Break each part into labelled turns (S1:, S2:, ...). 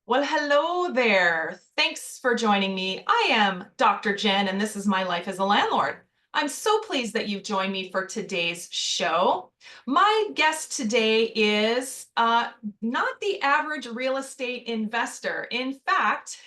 S1: Well, hello there. Thanks for joining me. I am Dr. Jen, and this is My Life as a Landlord. I'm so pleased that you've joined me for today's show. My guest today is not the average real estate investor. In fact,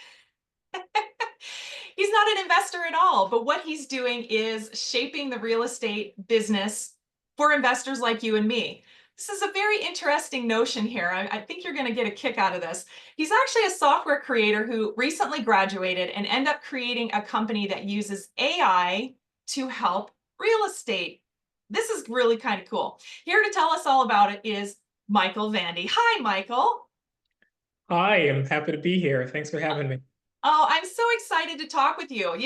S1: he's not an investor at all, but what he's doing is shaping the real estate business for investors like you and me. This is a very interesting notion here. I think you're going to get a kick out of this. He's actually a software creator who recently graduated and ended up creating a company that uses AI to help real estate. This is really kind of cool. Here to tell us all about it is Michael Vandi. Hi, Michael.
S2: Hi, I'm happy to be here. Thanks for having me.
S1: Oh, I'm so excited to talk with you.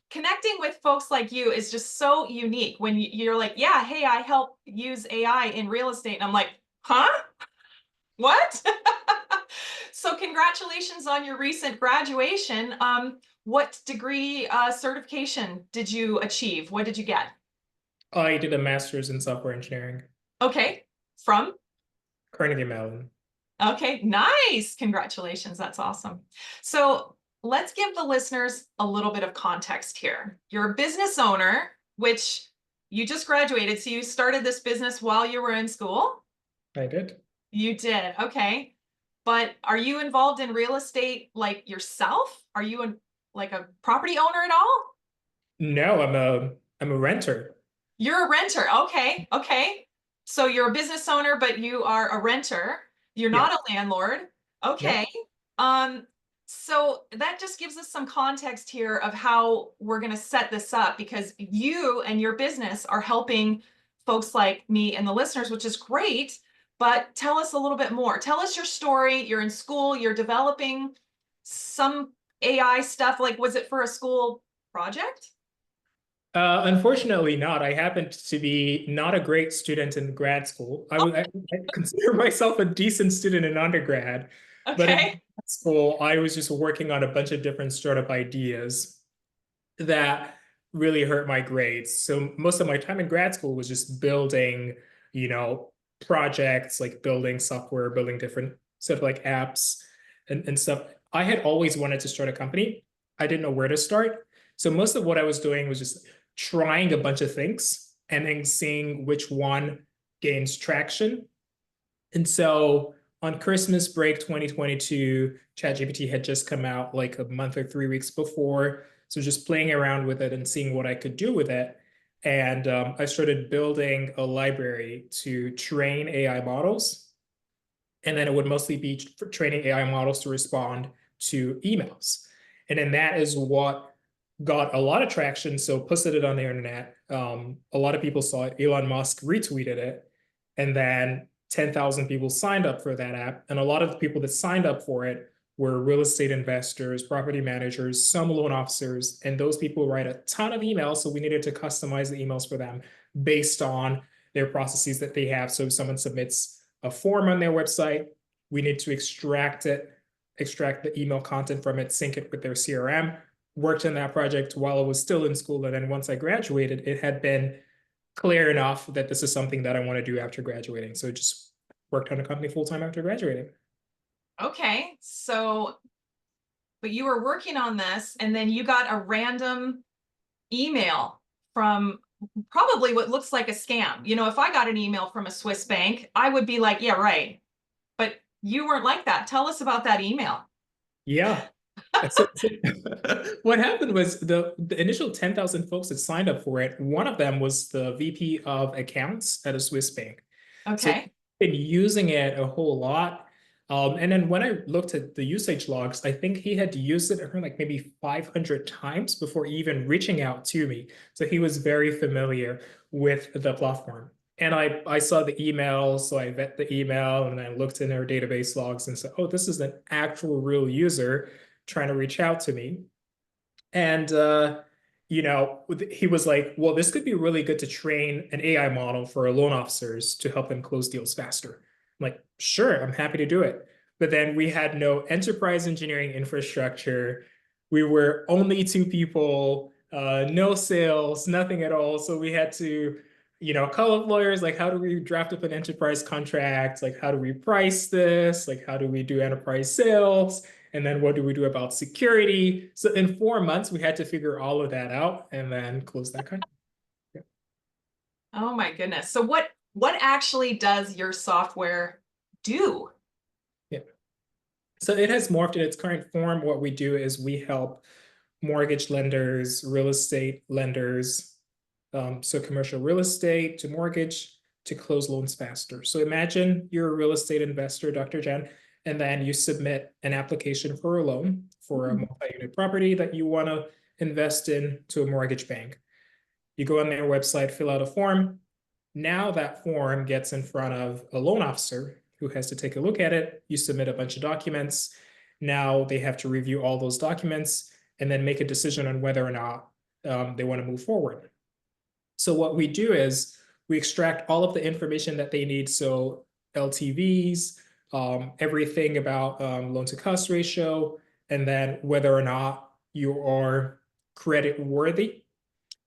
S1: Connecting with folks like you is just so unique when you're like, yeah, hey, I help use AI in real estate. And I'm like, huh? What? So congratulations on your recent graduation. What degree certification did you achieve? What did you get?
S2: I did a master's in software engineering,
S1: Okay, from?
S2: Carnegie Mellon.
S1: Okay, nice. Congratulations. That's awesome. So let's give the listeners a little bit of context here. You're a business owner, which you just graduated. So you started this business while you were in school?
S2: I did.
S1: You did. Okay. But are you involved in real estate like yourself? Are you like a property owner at all?
S2: No, I'm a renter.
S1: You're a renter. Okay. Okay. So you're a business owner, but you are a renter. You're
S2: Yeah.
S1: not a landlord.
S2: Nope.
S1: Okay. Um, so that just gives us some context here of how we're going to set this up because you and your business are helping folks like me and the listeners, which is great. But tell us a little bit more. Tell us your story. You're in school, you're developing some AI stuff. Like, was it for a school project?
S2: Unfortunately not. I happened to be not a great student in grad school. I consider myself a decent student in undergrad, but in
S1: Okay.
S2: grad school, I was just working on a bunch of different startup ideas that really hurt my grades. So most of my time in grad school was just building, you know, projects like building software, building different stuff like apps and stuff. I had always wanted to start a company. I didn't know where to start. So most of what I was doing was just trying a bunch of things and then seeing which one gains traction. And so on Christmas break 2022, ChatGPT had just come out like a month or 3 weeks before. So just playing around with it and seeing what I could do with it. And I started building a library to train AI models. And then it would mostly be for training AI models to respond to emails. And then that is what got a lot of traction. So posted it on the internet. A lot of people saw it. Elon Musk retweeted it. And then 10,000 people signed up for that app. And a lot of the people that signed up for it were real estate investors, property managers, some loan officers. And those people write a ton of emails. So we needed to customize the emails for them based on their processes that they have. So if someone submits a form on their website, we need to extract it, extract the email content from it, sync it with their CRM. Worked on that project while I was still in school. And then once I graduated, it had been clear enough that this is something that I want to do after graduating. So just worked on a company full time after graduating.
S1: Okay. So, but you were working on this and then you got a random email from probably what looks like a scam. If I got an email from a Swiss bank, I would be like, yeah, right. But you weren't like that. Tell us about that email.
S2: Yeah. So what happened was the initial 10,000 folks that signed up for it, one of them was the VP of accounts at a Swiss bank. So
S1: Okay.
S2: been using it a whole lot. And then when I looked at the usage logs, I think he had used it like maybe 500 times before even reaching out to me. So he was very familiar with the platform. And I saw the email, so I vet the email and I looked in our database logs and said, oh, this is an actual real user trying to reach out to me. And he was like, well, this could be really good to train an AI model for loan officers to help them close deals faster. I'm like, sure, I'm happy to do it. But then we had no enterprise engineering infrastructure. We were only two people, no sales, nothing at all. So we had to a couple of lawyers, like, how do we draft up an enterprise contract? Like, how do we price this? Like, how do we do enterprise sales? And then what do we do about security? So in 4 months, we had to figure all of that out and then close that contract. Yeah.
S1: Oh my goodness. So what actually does your software do?
S2: Yeah. So it has morphed in its current form. What we do is we help mortgage lenders, real estate lenders, so commercial real estate to mortgage to close loans faster. So imagine you're a real estate investor, Dr. Jen, and then you submit an application for a loan for a
S1: Hmm.
S2: multi-unit property that you want to invest in to a mortgage bank. You go on their website, fill out a form. Now that form gets in front of a loan officer who has to take a look at it. You submit a bunch of documents. Now they have to review all those documents and then make a decision on whether or not they want to move forward. So what we do is we extract all of the information that they need. So LTVs, everything about loan to cost ratio, and then whether or not you are credit worthy,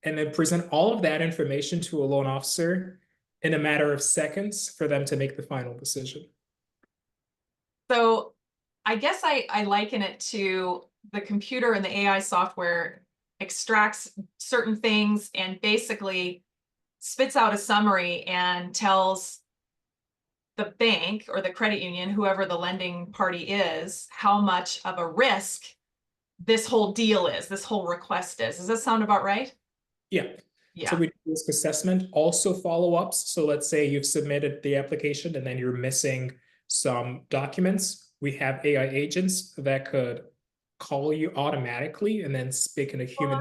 S2: and then present all of that information to a loan officer in a matter of seconds for them to make the final decision.
S1: So I guess I liken it to the computer and the AI software extracts certain things and basically spits out a summary and tells the bank or the credit union, whoever the lending party is, how much of a risk this whole deal is, this whole request is. Does that sound about right?
S2: Yeah. So
S1: Yeah.
S2: we do risk assessment, also follow-ups. So let's say you've submitted the application and then you're missing some documents. We have AI agents that could call you automatically and then speak in a human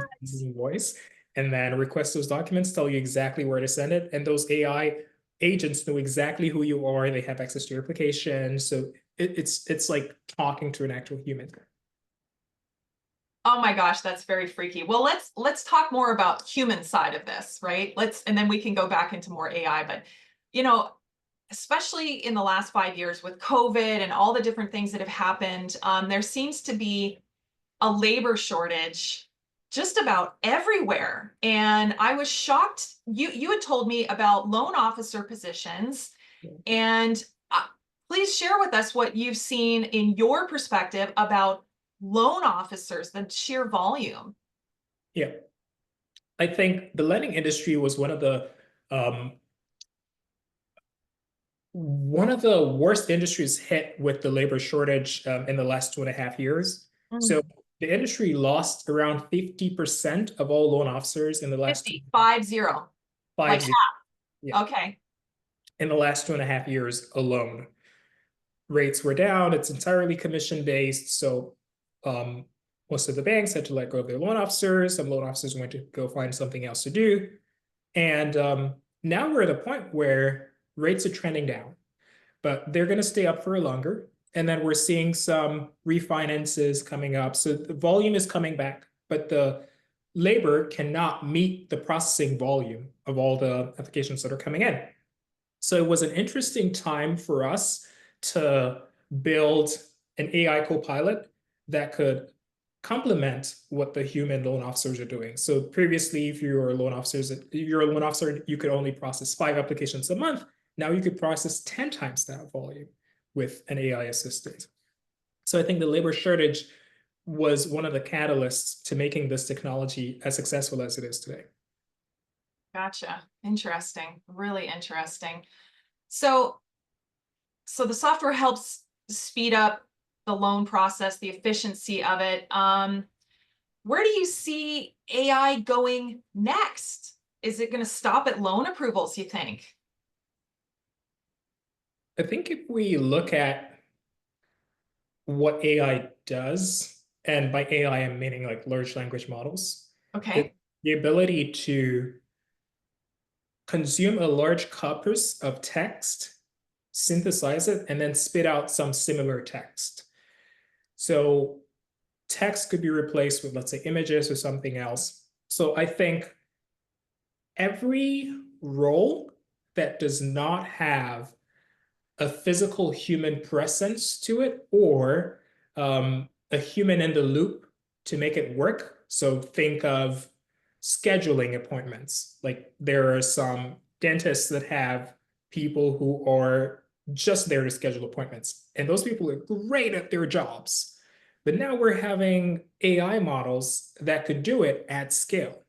S2: voice and then request those documents, tell you exactly where to send it. And those AI agents know exactly who you are. They have access to your application. So it's like talking to an actual human.
S1: Oh my gosh, that's very freaky. Well, let's talk more about human side of this, right? And then we can go back into more AI, but you know, especially in the last 5 years with COVID and all the different things that have happened, there seems to be a labor shortage just about everywhere. And I was shocked. You had told me about loan officer positions, and uh, please share with us what you've seen in your perspective about loan officers, the sheer volume.
S2: Yeah. I think the lending industry was um, one of the worst industries hit with the labor shortage in the last 2.5 years. So
S1: Mm.
S2: the industry lost around 50% of all loan officers in the last
S1: 50, 50, like
S2: 5 years. Yeah,
S1: okay.
S2: in the last 2.5 years alone. Rates were down. It's entirely commission based. So um, most of the banks had to let go of their loan officers. Some loan officers went to go find something else to do. And now we're at a point where rates are trending down, but they're going to stay up for longer. And then we're seeing some refinances coming up. So the volume is coming back, but the labor cannot meet the processing volume of all the applications that are coming in. So it was an interesting time for us to build an AI copilot that could complement what the human loan officers are doing. So previously, if you're a loan officer, you could only process 5 applications a month. Now you could process 10 times that volume with an AI assistant. So I think the labor shortage was one of the catalysts to making this technology as successful as it is today.
S1: Gotcha. Interesting. Really interesting. So, so the software helps speed up the loan process, the efficiency of it. Where do you see AI going next? Is it going to stop at loan approvals, you think?
S2: I think if we look at what AI does, and by AI, I'm meaning like large language models, it's
S1: Okay.
S2: the ability to consume a large corpus of text, synthesize it, and then spit out some similar text. So text could be replaced with, let's say, images or something else. So I think every role that does not have a physical human presence to it or a human in the loop to make it work. So think of scheduling appointments. Like there are some dentists that have people who are just there to schedule appointments. And those people are great at their jobs. But now we're having AI models that could do it at scale.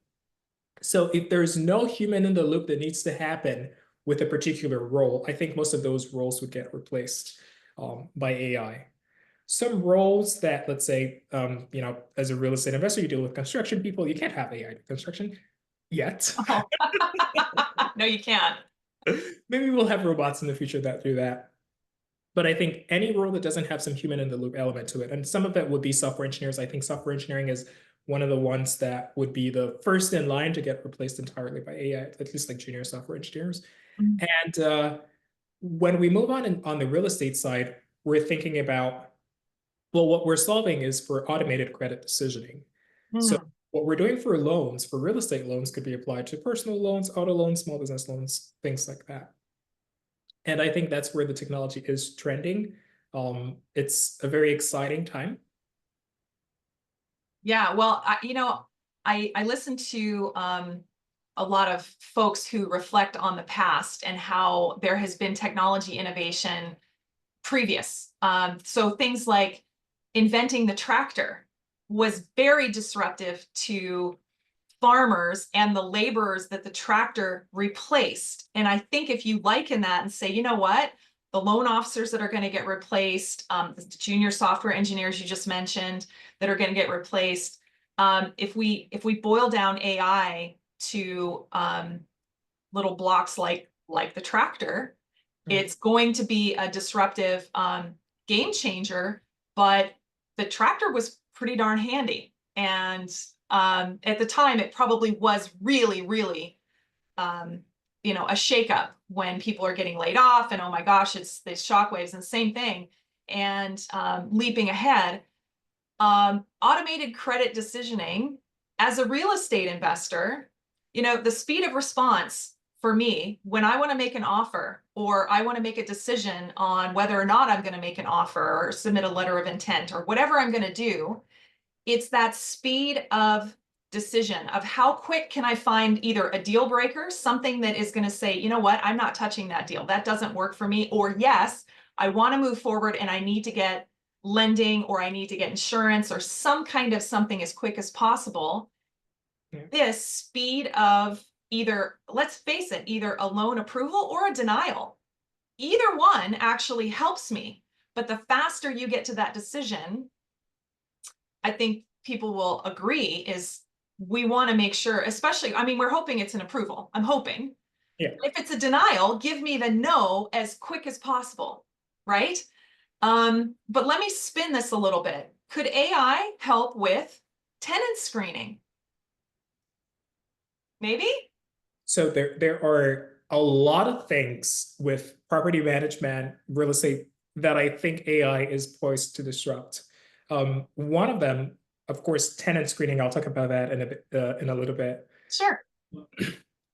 S2: So if there's no human in the loop that needs to happen with a particular role, I think most of those roles would get replaced by AI. Some roles that, let's say, as a real estate investor, you deal with construction people, you can't have AI do construction yet.
S1: Oh, no, you can't.
S2: Maybe we'll have robots in the future that do that. But I think any role that doesn't have some human in the loop element to it, and some of it would be software engineers. I think software engineering is one of the ones that would be the first in line to get replaced entirely by AI, at least like junior software engineers.
S1: Mm.
S2: And when we move on the real estate side, we're thinking about, well, what we're solving is for automated credit decisioning. So
S1: Mm.
S2: what we're doing for loans, for real estate loans, could be applied to personal loans, auto loans, small business loans, things like that. And I think that's where the technology is trending. It's a very exciting time.
S1: Yeah, well, I listen to a lot of folks who reflect on the past and how there has been technology innovation previous. So things like inventing the tractor was very disruptive to farmers and the laborers that the tractor replaced. And I think if you liken that and say, you know what, the loan officers that are going to get replaced, the junior software engineers you just mentioned that are going to get replaced, if we boil down AI to little blocks like the tractor, it's going to be a disruptive game changer. But the tractor was pretty darn handy, and at the time, it probably was really, really, a shakeup when people are getting laid off, and oh my gosh, it's these shockwaves, and same thing. And leaping ahead, automated credit decisioning as a real estate investor, the speed of response for me when I want to make an offer or I want to make a decision on whether or not I'm going to make an offer or submit a letter of intent or whatever I'm going to do, it's that speed of decision of how quick can I find either a deal breaker, something that is going to say, you know what, I'm not touching that deal. That doesn't work for me. Or yes, I want to move forward and I need to get lending or I need to get insurance or some kind of something as quick as possible.
S2: Yeah.
S1: This speed of either, let's face it, either a loan approval or a denial. Either one actually helps me. But the faster you get to that decision, I think people will agree is we want to make sure, especially, I mean, we're hoping it's an approval. I'm hoping.
S2: Yeah.
S1: If it's a denial, give me the no as quick as possible, right? But let me spin this a little bit. Could AI help with tenant screening? Maybe?
S2: So there are a lot of things with property management, real estate that I think AI is poised to disrupt. One of them, of course, tenant screening. I'll talk about that in a little bit.
S1: Sure.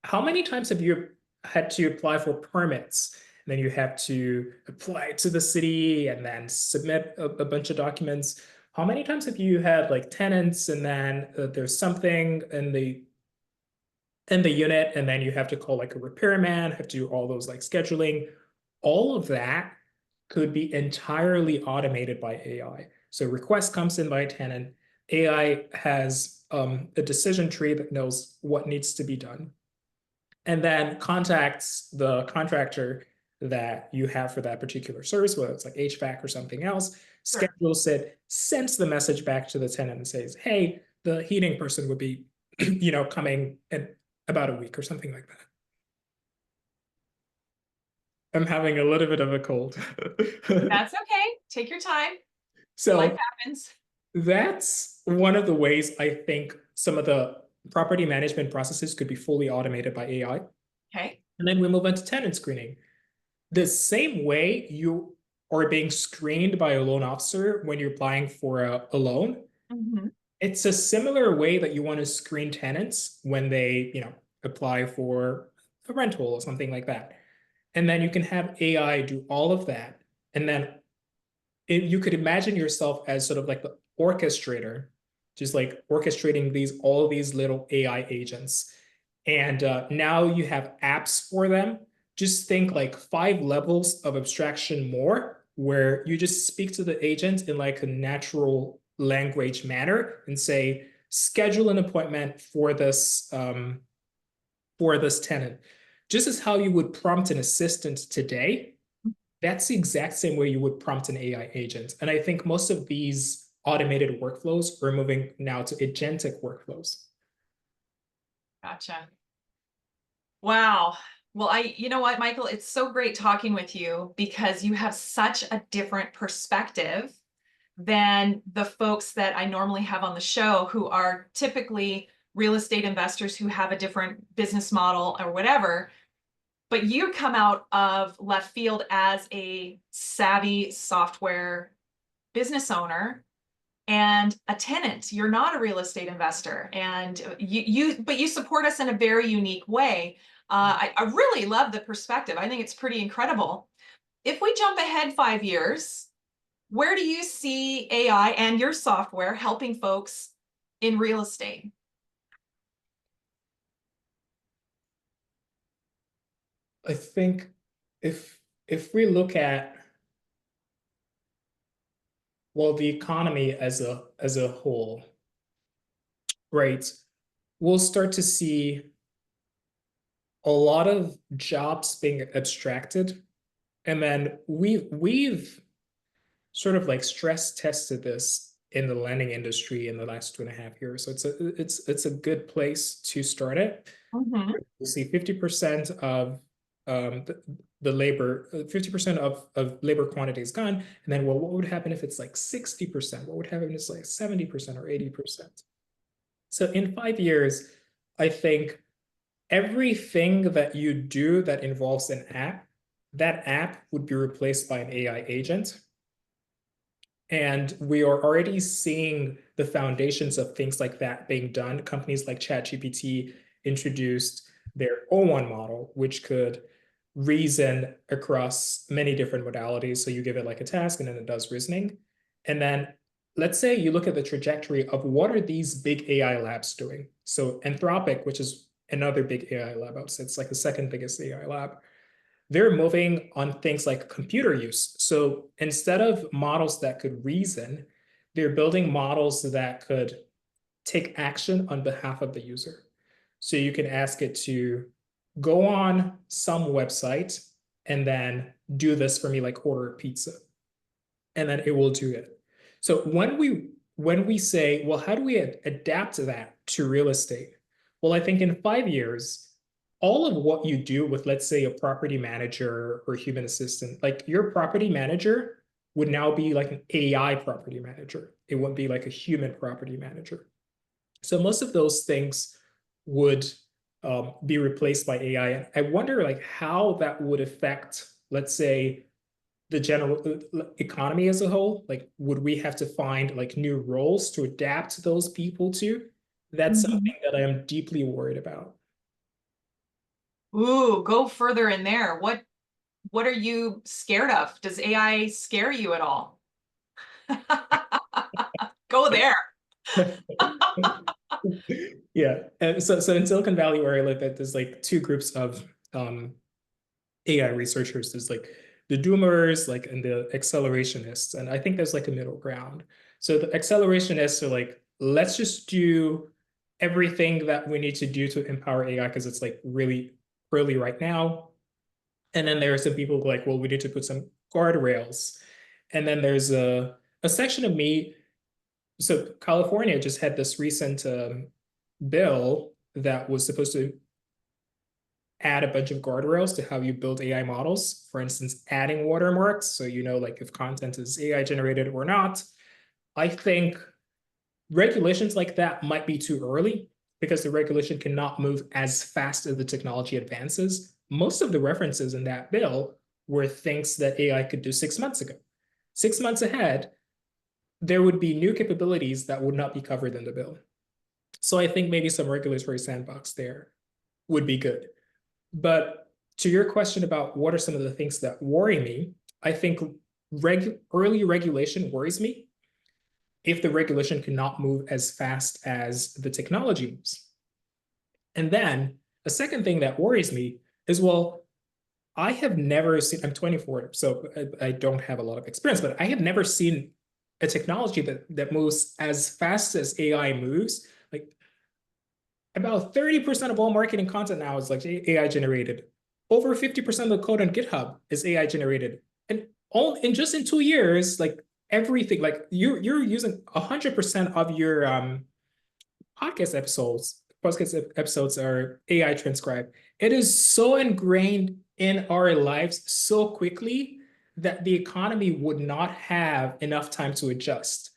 S2: How many times have you had to apply for permits? And then you have to apply to the city and then submit a bunch of documents. How many times have you had like tenants and then there's something in the unit and then you have to call like a repairman, have to do all those like scheduling. All of that could be entirely automated by AI. So request comes in by a tenant. AI has a decision tree that knows what needs to be done and then contacts the contractor that you have for that particular service, whether it's like HVAC or something else,
S1: Sure.
S2: schedules it, sends the message back to the tenant and says, hey, the heating person would be, coming in about a week or something like that. I'm having a little bit of a cold.
S1: That's okay. Take your time. Life
S2: So
S1: happens.
S2: that's one of the ways I think some of the property management processes could be fully automated by AI.
S1: Okay.
S2: And then we move on to tenant screening. The same way you are being screened by a loan officer when you're applying for a loan,
S1: Mm-hmm.
S2: it's a similar way that you want to screen tenants when they, apply for a rental or something like that. And then you can have AI do all of that. And then you could imagine yourself as sort of like the orchestrator, just like orchestrating all these little AI agents. And now you have apps for them. Just think like 5 levels of abstraction more, where you just speak to the agent in like a natural language manner and say, schedule an appointment for this tenant. Just as how you would prompt an assistant today, that's the exact same way you would prompt an AI agent. And I think most of these automated workflows are moving now to agentic workflows.
S1: Gotcha. Wow. Well, you know what, Michael, it's so great talking with you because you have such a different perspective than the folks that I normally have on the show who are typically real estate investors who have a different business model or whatever. But you come out of left field as a savvy software business owner and a tenant. You're not a real estate investor, and but you support us in a very unique way. I really love the perspective. I think it's pretty incredible. If we jump ahead 5 years, where do you see AI and your software helping folks in real estate?
S2: I think if we look at, well, the economy as a whole, right, we'll start to see a lot of jobs being abstracted. And then we've sort of like stress tested this in the lending industry in the last 2.5 years. So it's a good place to start it.
S1: Mhm.
S2: We'll see 50% of the labor, 50% of labor quantity is gone. And then, well, what would happen if it's like 60%? What would happen if it's like 70% or 80%? So in 5 years, I think everything that you do that involves an app, that app would be replaced by an AI agent. And we are already seeing the foundations of things like that being done. Companies like ChatGPT introduced their O1 model, which could reason across many different modalities. So you give it like a task and then it does reasoning. And then let's say you look at the trajectory of what are these big AI labs doing. So Anthropic, which is another big AI lab, it's like the second biggest AI lab, they're moving on things like computer use. So instead of models that could reason, they're building models that could take action on behalf of the user. So you can ask it to go on some website and then do this for me, like order a pizza, and then it will do it. So when we say, well, how do we adapt that to real estate? Well, I think in 5 years, all of what you do with, let's say, a property manager or human assistant, like your property manager would now be like an AI property manager. It wouldn't be like a human property manager. So most of those things would be replaced by AI. And I wonder like how that would affect, let's say, the general economy as a whole. Like, would we have to find like new roles to adapt those people to? That's
S1: Mhm.
S2: something that I am deeply worried about.
S1: Ooh, go further in there. What are you scared of? Does AI scare you at all? Go there.
S2: Yeah. And so in Silicon Valley, where I live at, there's like two groups of AI researchers. There's like the doomers, like, and the accelerationists. And I think there's like a middle ground. So the accelerationists are like, let's just do everything that we need to do to empower AI because it's like really early right now. And then there are some people who are like, well, we need to put some guardrails. And then there's a section of me. So California just had this recent bill that was supposed to add a bunch of guardrails to how you build AI models. For instance, adding watermarks, so you know, like if content is AI generated or not. I think regulations like that might be too early because the regulation cannot move as fast as the technology advances. Most of the references in that bill were things that AI could do 6 months ago. 6 months ahead, there would be new capabilities that would not be covered in the bill. So I think maybe some regulatory sandbox there would be good. But to your question about what are some of the things that worry me, I think early regulation worries me if the regulation cannot move as fast as the technology moves. And then A second thing that worries me is, well, I have never seen, I'm 24, so I don't have a lot of experience, but I have never seen a technology that moves as fast as AI moves. Like about 30% of all marketing content now is like AI generated. Over 50% of the code on GitHub is AI generated. And all in just in 2 years, like everything, like you're using 100% of your podcast episodes are AI transcribed. It is so ingrained in our lives so quickly that the economy would not have enough time to adjust.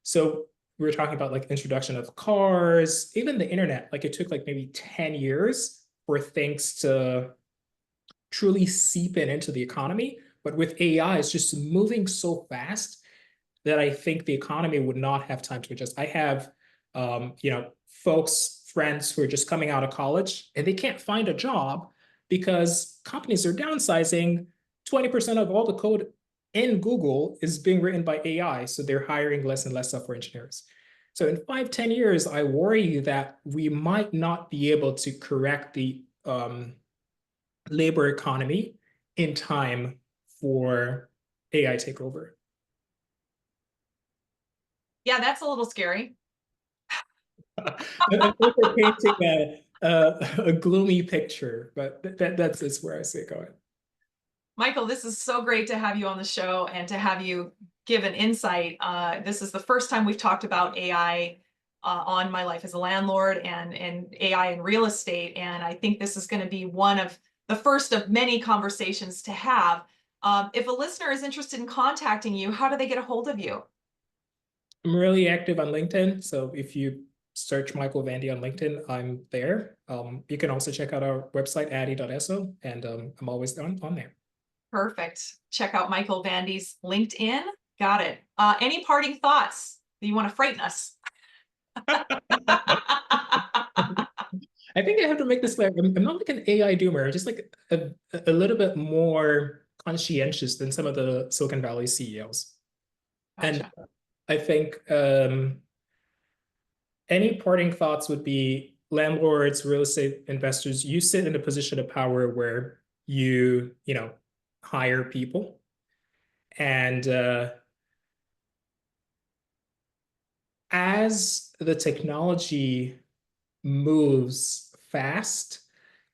S2: So we were talking about like introduction of cars, even the internet. Like it took like maybe 10 years for things to truly seep into the economy. But with AI, it's just moving so fast that I think the economy would not have time to adjust. I have, folks, friends who are just coming out of college and they can't find a job because companies are downsizing. 20% of all the code in Google is being written by AI. So they're hiring less and less software engineers. So in 5, 10 years, I worry that we might not be able to correct the labor economy in time for AI takeover.
S1: Yeah, that's a little scary.
S2: I think we're painting a gloomy picture, but that's where I see it going.
S1: Michael, this is so great to have you on the show and to have you give an insight. This is the first time we've talked about AI on My Life as a Landlord and AI in real estate. And I think this is going to be one of the first of many conversations to have. If a listener is interested in contacting you, how do they get a hold of you?
S2: I'm really active on LinkedIn, so if you search Michael Vandi on LinkedIn, I'm there. You can also check out our website, addy.so, and I'm always on there.
S1: Perfect. Check out Michael Vandi's LinkedIn. Got it. Any parting thoughts that you want to frighten us?
S2: I think I have to make this clear. I'm not like an AI doomer. I'm just like a little bit more conscientious than some of the Silicon Valley CEOs. And
S1: Gotcha.
S2: I think any parting thoughts would be landlords, real estate investors, you sit in a position of power where you hire people. And as the technology moves fast,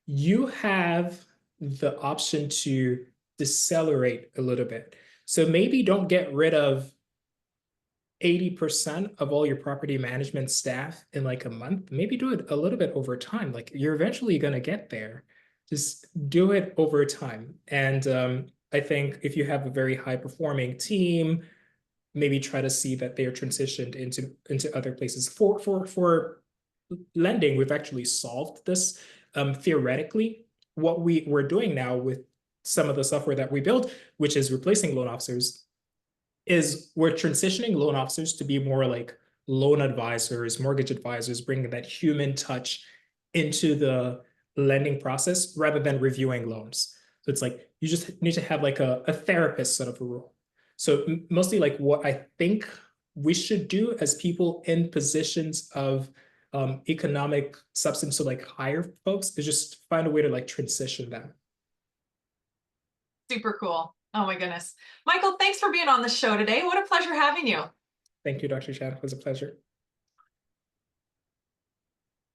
S2: you have the option to decelerate a little bit. So maybe don't get rid of 80% of all your property management staff in like a month. Maybe do it a little bit over time. Like you're eventually going to get there. Just do it over time. And I think if you have a very high performing team, maybe try to see that they are transitioned into other places. For lending, we've actually solved this theoretically. What we're doing now with some of the software that we built, which is replacing loan officers, is we're transitioning loan officers to be more like loan advisors, mortgage advisors, bringing that human touch into the lending process rather than reviewing loans. So it's like you just need to have like a therapist sort of a role. So mostly like what I think we should do as people in positions of economic substance to like hire folks is just find a way to like transition them.
S1: Super cool. Oh my goodness. Michael, thanks for being on the show today. What a pleasure having you.
S2: Thank you, Dr. Chan. It was a pleasure.